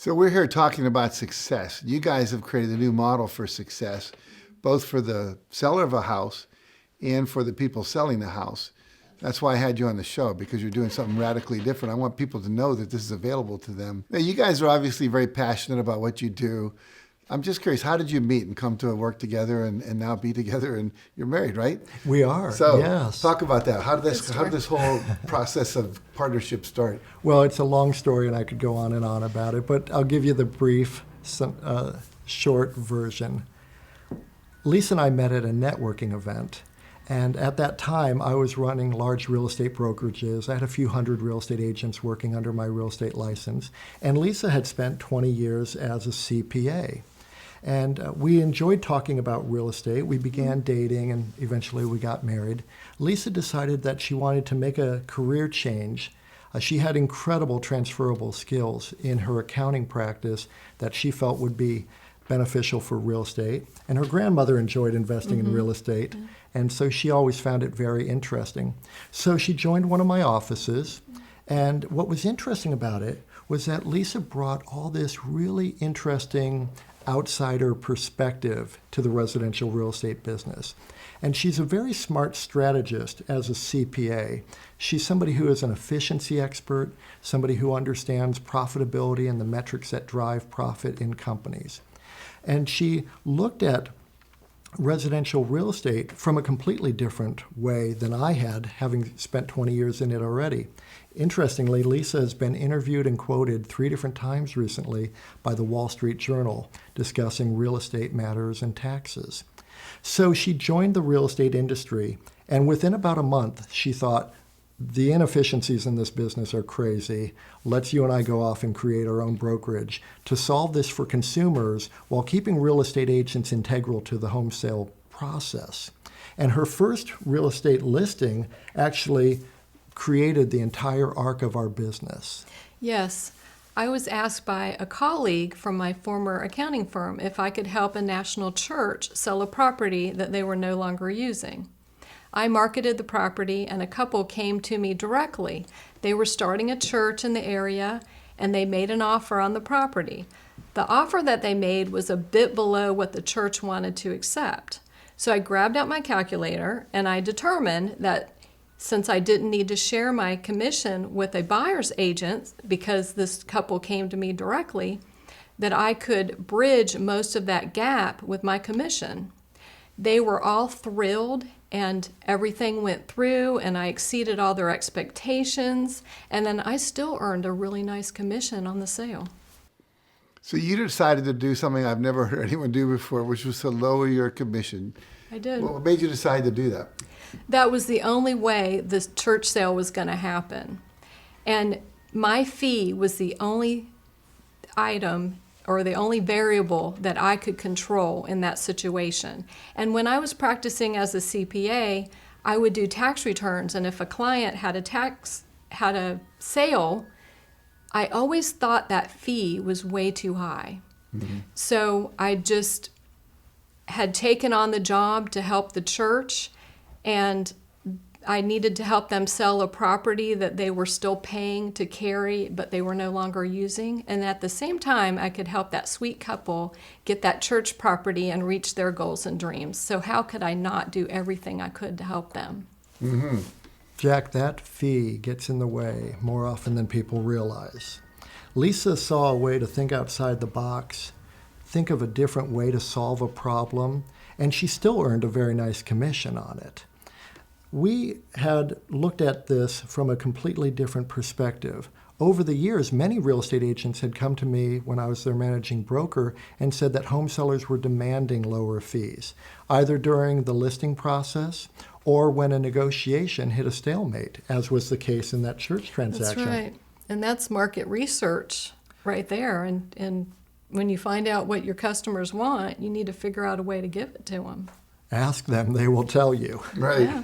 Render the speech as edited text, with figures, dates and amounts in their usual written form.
So we're here talking about success. You guys have created a new model for success, both for the seller of a house and for the people selling the house. That's why I had you on the show, because you're doing something radically different. I want people to know that this is available to them. Now, you guys are obviously very passionate about what you do. I'm just curious, how did you meet and come to work together and now be together? And you're married, right? We are, so, yes. Talk about that. How did this whole process of partnership start? Well, it's a long story, and I could go on and on about it, but I'll give you the brief, short version. Lisa and I met at a networking event, and at that time, I was running large real estate brokerages. I had a few hundred real estate agents working under my real estate license, and Lisa had spent 20 years as a CPA. And we enjoyed talking about real estate. We began dating, and eventually we got married. Lisa decided that she wanted to make a career change. She had incredible transferable skills in her accounting practice that she felt would be beneficial for real estate. And her grandmother enjoyed investing in real estate, and so she always found it very interesting. So she joined one of my offices, and what was interesting about it was that Lisa brought all this really interesting outsider perspective to the residential real estate business. And she's a very smart strategist as a CPA. She's somebody who is an efficiency expert, somebody who understands profitability and the metrics that drive profit in companies. And she looked at residential real estate from a completely different way than I had, having spent 20 years in it already. Interestingly, Lisa has been interviewed and quoted 3 different times recently by the Wall Street Journal discussing real estate matters and taxes. So she joined the real estate industry, and within about a month, she thought, the inefficiencies in this business are crazy. Let's you and I go off and create our own brokerage to solve this for consumers while keeping real estate agents integral to the home sale process. And her first real estate listing actually created the entire arc of our business. Yes. I was asked by a colleague from my former accounting firm if I could help a national church sell a property that they were no longer using. I marketed the property, and a couple came to me directly. They were starting a church in the area, and they made an offer on the property. The offer that they made was a bit below what the church wanted to accept. So I grabbed out my calculator, and I determined that since I didn't need to share my commission with a buyer's agent, because this couple came to me directly, that I could bridge most of that gap with my commission. They were all thrilled, and everything went through, and I exceeded all their expectations, and then I still earned a really nice commission on the sale. So you decided to do something I've never heard anyone do before, which was to lower your commission. I did. What made you decide to do that? That was the only way this church sale was going to happen. And my fee was the only item or the only variable that I could control in that situation. And when I was practicing as a CPA, I would do tax returns, and if a client had a sale, I always thought that fee was way too high. Mm-hmm. So I just had taken on the job to help the church, and I needed to help them sell a property that they were still paying to carry, but they were no longer using. And at the same time, I could help that sweet couple get that church property and reach their goals and dreams. So how could I not do everything I could to help them? Mm-hmm. Jack, that fee gets in the way more often than people realize. Lisa saw a way to think outside the box, think of a different way to solve a problem, and she still earned a very nice commission on it. We had looked at this from a completely different perspective. Over the years, many real estate agents had come to me when I was their managing broker and said that home sellers were demanding lower fees, either during the listing process or when a negotiation hit a stalemate, as was the case in that church transaction. That's right. And that's market research right there. And when you find out what your customers want, you need to figure out a way to give it to them. Ask them, they will tell you. Right. Yeah.